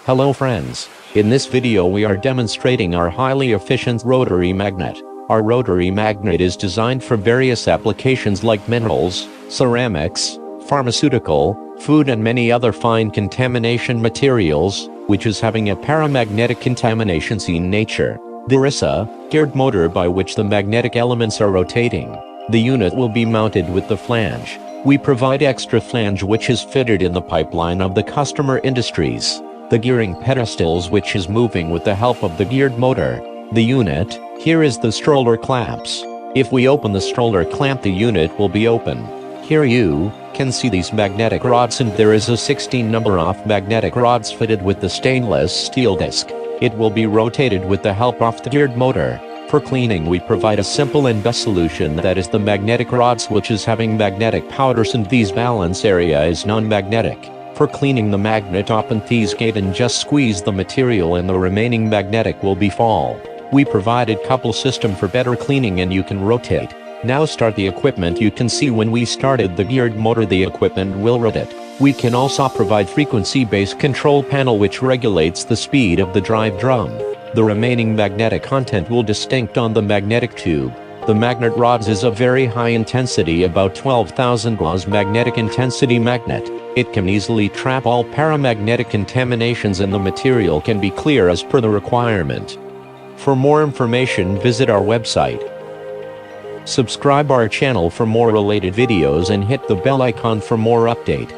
Hello friends, in this video we are demonstrating our highly efficient rotary magnet. Our rotary magnet is designed for various applications like minerals, ceramics, pharmaceutical, food and many other fine contamination which is having a paramagnetic contamination in nature. There is a geared motor by which the magnetic elements are rotating. The unit will be mounted with the flange. We provide extra flange which is fitted in the pipeline of the customer industries. The gearing pedestals which is moving with the help of the geared motor. The unit, here is the stroller clamps. If we open the stroller clamp the unit will be open. Here you can see these magnetic rods and there is a 16 number of magnetic rods fitted with the stainless steel disc. It will be rotated with the help of the geared motor. For cleaning we provide a simple and best solution, that is the magnetic rods which is having magnetic powders and these balance area is non-magnetic. For cleaning the magnet open these gate and just squeeze the material and the remaining magnetic will be fall. We provided couple system for better cleaning and you can rotate. Now start the equipment. You can see when we started the geared motor the equipment will rotate. We can also provide frequency-based control panel which regulates the speed of the drive drum. The remaining magnetic content will distinct on the magnetic tube. The magnet rods is a very high intensity, about 12,000 Gauss magnetic intensity magnet. It can easily trap all paramagnetic contaminations and the material can be clear as per the requirement. For more information visit our website. Subscribe our channel for more related videos and hit the bell icon for more update.